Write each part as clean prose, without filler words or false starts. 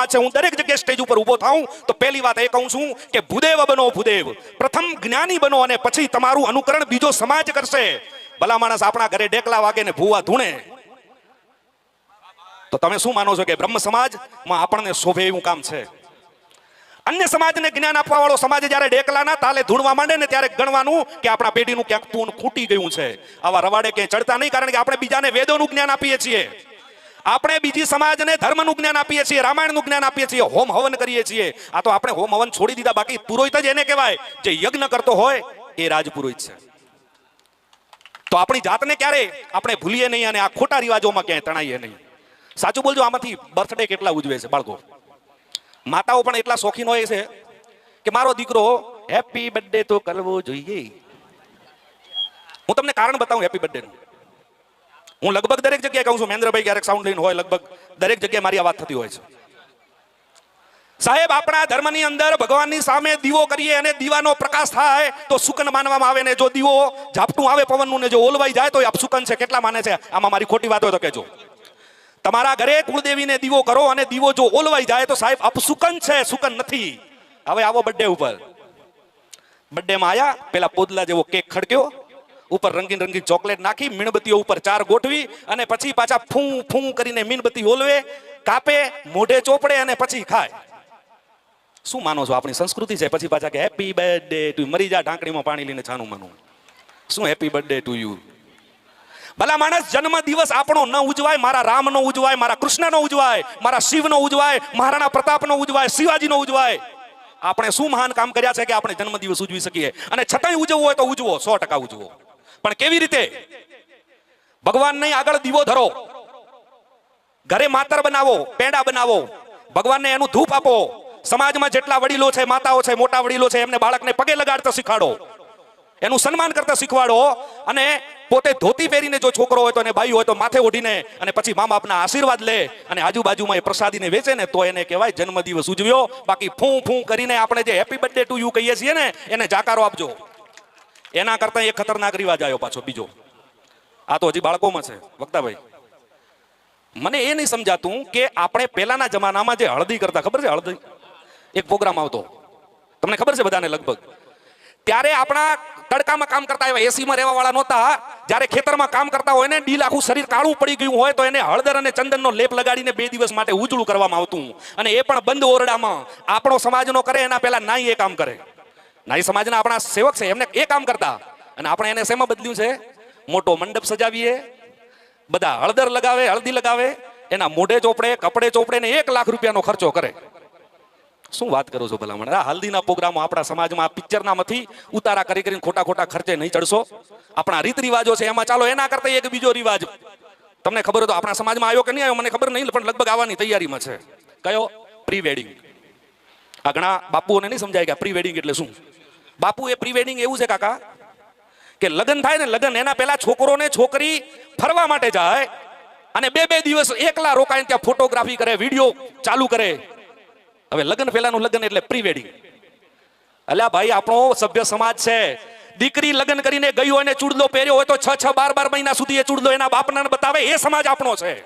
છે, હું દરેક જગ્યાએ સ્ટેજ ઉપર ઊભો થાઉં તો પહેલી વાત એ કહું છું કે ભૂદેવ બનો ભૂદેવ, પ્રથમ જ્ઞાની બનો અને પછી તમારું અનુકરણ બીજો સમાજ કરશે. ભલા માણસ આપણા ઘરે ડેકલા વાગે ને ભૂવા ધૂણે તો તમે શું માનો છો કે બ્રહ્મ સમાજમાં આપણને શોભે એવું કામ છે? અન્ય સમાજને જ્ઞાન આપવા વાળો સમાજ જ્યારે ડેકલાના તાલે ધૂણવા માંડે ને ત્યારે ગણવાનું કે આપણા પેઢીનું ક્યાંક પૂન ખૂટી ગયું છે. આવા રવાડે ક્યાંય ચડતા નહીં, કારણ કે આપણે બીજાને વેદોનું જ્ઞાન આપીએ છીએ, આપણે બીજી સમાજને ધર્મનું જ્ઞાન આપીએ છીએ, રામાયણનું જ્ઞાન આપીએ છીએ, હોમ હવન કરીએ છીએ. આ તો આપણે હોમ હવન છોડી દીધા. બાકી પુરોહિત જ એને કહેવાય જે યજ્ઞ કરતો હોય એ રાજપુરોહિત છે. તો આપણી જાતને ક્યારે આપણે ભૂલીએ નહીં અને આ ખોટા રિવાજોમાં ક્યાંય તણાઈએ નહીં. સાચું બોલજો, આમાંથી બર્થડે કેટલા ઉજવે છે બાળકો? માતાઓ પણ એટલા શોખીન હોય છે કે મારો દીકરો હેપી બર્થડે તો કરવો જોઈએ. હું તમને કારણ બતાવું હેપી બર્થડે નું. હું લગભગ દરેક જગ્યાએ કહું છું, મહેન્દ્રભાઈ ક્યારેક સાઉન્ડ લઈને હોય, લગભગ દરેક જગ્યાએ મારી આ વાત થતી હોય છે. સાહેબ, આપણા ધર્મની અંદર ભગવાનની સામે દીવો કરીએ અને દીવાનો પ્રકાશ થાય તો સુકન માનવામાં આવે ને જો દીવો ઝાપટું આવે પવનનું ને જો ઓલવાઈ જાય તો એ અપસુકન છે. કેટલા માને છે? આમાં મારી ખોટી વાત હોય તો કહેજો. તમારા ઘરે કુળદેવીને દીવો કરો અને દીવો જો ઓલવાઈ જાય તો સાહેબ અપસુકન છે, સુકન નથી. હવે આવો બર્થડે ઉપર. બર્થડેમાં આયા, પેલા પોદલા જેવો કેક ખડક્યો, ઉપર રંગીન રંગીન ચોકલેટ નાખી, મીણબત્તીઓ ઉપર 4 ગોઠવી અને પછી પાછા ફૂં ફૂં કરીને મીણબત્તી ઓલવે, કાપે, મોઢે ચોપડે અને પછી ખાય. શું માનો છો? આપણી સંસ્કૃતિ છે. પછી પાછા કે હેપી બર્થડે ટુ. મરી જા ઢાંકણીમાં પાણી લઈને છાનું માનું. શું હેપી બર્થડે ટુ યુ? ભલા માણસ, જન્મ દિવસ આપણો ન ઉજવાય, મારા રામનો ઉજવાય, મારા કૃષ્ણનો ઉજવાય, મારા શિવનો ઉજવાય, મહારાણા પ્રતાપનો ઉજવાય, શિવાજીનો ઉજવાય. આપણે શું મહાન કામ કર્યા છે કે આપણે જન્મ દિવસ ઉજવી શકીએ? અને છતાંય ઉજવવો હોય તો ઉજવો, 100% ઉજવો. પણ કેવી રીતે? ભગવાનને આગળ દીવો ધરો, ઘરે માતર બનાવો, પેંડા બનાવો, ભગવાનને એનું ધૂપ આપો. સમાજમાં જેટલા વડીલો છે, માતાઓ છે, મોટા વડીલો છે, એમને બાળકને પગે લગાડતા શીખવાડો, એનું સન્માન કરતા શીખવાડો. અને પોતે ધોતી પહેરીને જો છોકરો હોય તો એને બાઈ હોય તો માથે ઓઢીને અને પછી મા બાપના આશીર્વાદ લે અને આજુબાજુમાં એ પ્રસાદીને વેચે ને તો એને કહેવાય જન્મદિવસ ઉજવ્યો. બાકી ફૂં ફૂં કરીને આપણે જે હેપી બર્થડે ટુ યુ કહીએ છીએ ને એને જાકારો આપજો. એના કરતા એક ખતરનાક રિવાજ આવ્યો પાછો બીજો. આ તો હજી બાળકોમાં છે. વક્તાભાઈ, મને એ નહીં સમજાતું કે આપણે પહેલાના જમાનામાં જે હળદી કરતા, ખબર છે? હળદી એક પ્રોગ્રામ આવતો, તમને ખબર છે બધાને લગભગ. ત્યારે આપણા તડકામાં કામ કરતા, એવા એસીમાં રહેવા વાળા નહોતા. જ્યારે ખેતરમાં કામ કરતા હોય ને, ડીલ આખું શરીર કાળું પડી ગયું હોય તો એને હળદર અને ચંદનનો લેપ લગાડીને 2 દિવસ માટે ઉજળું કરવામાં આવતું. અને એ પણ બંધ ઓરડામાં. આપણો સમાજનો કરે એના પહેલા નાઈ એ કામ કરે. નાઈ સમાજના આપણા સેવક છે, એમને એ કામ કરતા. અને આપણે એને શેમાં બદલ્યું છે? મોટો મંડપ સજાવીએ, બધા હળદર લગાવે, હળદી લગાવે, એના મોઢે ચોપડે, કપડે ચોપડે ને 1 લાખ રૂપિયાનો ખર્ચો કરે. શું વાત કરો છો ભલા મને? આ હલ્દીના પ્રોગ્રામો આપણા સમાજમાં પિક્ચરનામાંથી ઉતારા કરી કરીને ખોટા ખોટા ખર્ચે નહીં ચડશો. આપણા રીત રિવાજો છે એમાં ચાલો, એના કરતા એક બીજો રિવાજ તમને ખબર હોય તો આપણા સમાજમાં આવ્યો કે નહીં આવ્યો મને ખબર નહીં, પણ લગભગ આવવાની તૈયારીમાં છે. કયો? Pre wedding. આ ઘણા બાપુઓને નહીં સમજાય કે પ્રી વેડિંગ એટલે શું. બાપુ, એ પ્રી વેડિંગ એવું છે કાકા કે લગ્ન થાય ને, લગ્ન એના પહેલા છોકરો ને છોકરી ફરવા માટે જાય અને 2 દિવસ એકલા રોકાઈને ત્યાં ફોટોગ્રાફી કરે, વિડીયો ચાલુ કરે. હવે લગ્ન પહેલાનું લગ્ન એટલે પ્રી વેડિંગ. અલ્યા ભાઈ, આપણો સભ્ય સમાજ છે. દીકરી લગ્ન કરીને ગઈ હોય ને ચૂડલો પહેર્યો હોય તો 6-6, 12 મહિના સુધી એ ચૂડલો એના બાપના બતાવે. એ સમાજ આપણો છે.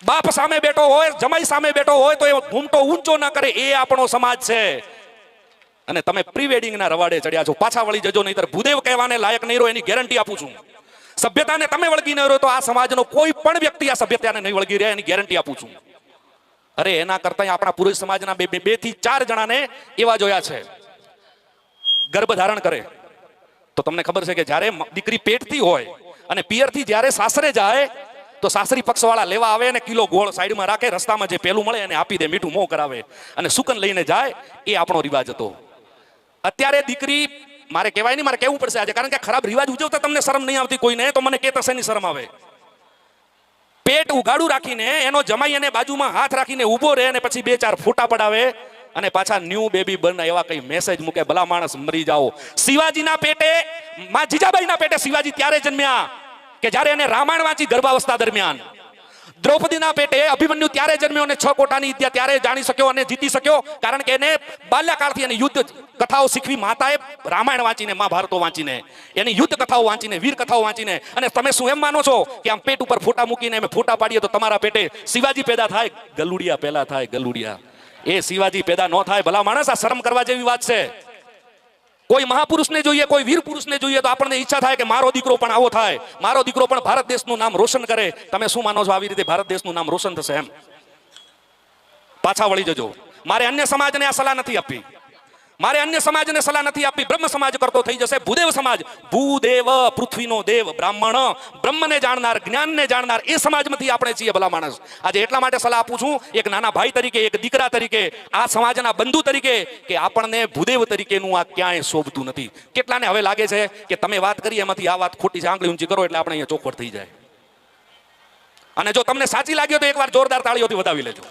બાપ સામે બેઠો હોય, જમાઈ સામે બેઠો હોય તો એ ઘૂમટો ઊંચો ના કરે. એ આપણો સમાજ છે. અને તમે પ્રી વેડિંગના રવાડે ચડ્યા છો. પાછા વળી જજો, નહીતર ભૂદેવ કહેવાને લાયક નહીં રહો, એની ગેરંટી આપું છું. સભ્યતાને તમે વળગી ન રહો તો આ સમાજનો કોઈ પણ વ્યક્તિ આ સભ્યતાને નહીં વળગી રહે, એની ગેરંટી આપું છું. અરે એના કરતા આપણા પુરુષ સમાજના 2 થી 4 જણાને એવા જોયા છે. ગર્ભ ધારણ કરે તો તમને ખબર છે કે જ્યારે દીકરી પેટથી હોય અને પિયરથી જ્યારે સાસરે જાય તો સાસરી પક્ષવાળા લેવા આવે અને કિલો ગોળ સાઈડમાં રાખે, રસ્તામાં જે પેલું મળે એને આપી દે, મીઠું મોં કરાવે અને સુકન લઈને જાય. એ આપણો રિવાજ હતો. અત્યારે દીકરી, મારે કહેવાય નહીં, મારે કહેવું પડશે આજે, કારણ કે ખરાબ રિવાજ ઉજવતા તમને શરમ નહીં આવતી કોઈને, તો મને કહેતા શેની શરમ આવે? પેટ ઉગાડું રાખીને એનો જમાઈ એને બાજુમાં હાથ રાખીને ઊભો રહે અને પછી 2-4 ફોટા પડાવે અને પાછા ન્યૂ બેબી બર્ન એવા કઈ મેસેજ મૂકે. ભલા માણસ, મરી જાઓ. શિવાજીના પેટે, માં જીજાબાઈના પેટે શિવાજી ત્યારે જન્મ્યા કે જ્યારે એને રામાયણ વાંચી ગર્ભાવસ્થા દરમિયાન. દ્રૌપદીના પેટે અભિમન્યુ ત્યારે જન્મ્યો અને 6 કોટાની વિદ્યા ત્યારે જાણી શક્યો અને જીતી શક્યો, કારણ કે એને બાલ્યકાળથી એની યુદ્ધ કથાઓ શીખવી માતાએ, રામાયણ વાંચીને, મહાભારતો વાંચીને, એની યુદ્ધ કથાઓ વાંચીને, વીર કથાઓ વાંચીને. અને તમે શું એમ માનો છો કે આમ પેટ ઉપર ફોટા મૂકીને અમે ફોટા પાડીએ તો તમારા પેટે શિવાજી પેદા થાય? ગલુડિયા પેલા થાય, ગલુડિયા. એ શિવાજી પેદા ન થાય. ભલા માણસ, આ શરમ કરવા જેવી વાત છે. કોઈ મહાપુરુષને જોઈએ, કોઈ વીર પુરુષને જોઈએ તો આપણને ઈચ્છા થાય કે મારો દીકરો પણ આવો થાય, મારો દીકરો પણ ભારત દેશનું નામ રોશન કરે. તમે શું માનો છો આવી રીતે ભારત દેશનું નામ રોશન થશે? એમ પાછા વળી જજો. મારે અન્ય સમાજને આ સલાહ નથી આપવી, મારે અન્ય સમાજને સલાહ નથી આપવી. બ્રહ્મ સમાજ કરતો થઈ જશે. ભૂદેવ સમાજ, ભૂદેવ પૃથ્વીનો દેવ, બ્રાહ્મણ, બ્રહ્મને જાણનાર, જ્ઞાનને જાણનાર, એ સમાજમાંથી આપણે છીએ ભલા માણસ. આજે એટલા માટે સલાહ આપું છું, એક નાના ભાઈ તરીકે, એક દીકરા તરીકે, આ સમાજના બંધુ તરીકે, કે આપણને ભૂદેવ તરીકેનું આ ક્યાંય શોભતું નથી. કેટલાને હવે લાગે છે કે તમે વાત કરી એમાંથી આ વાત ખોટી છે, આંગળી ઊંચી કરો એટલે આપણે અહીંયા ચોખવટ થઈ જાય. અને જો તમને સાચી લાગ્યો તો એકવાર જોરદાર તાળીઓથી વધાવી લેજો.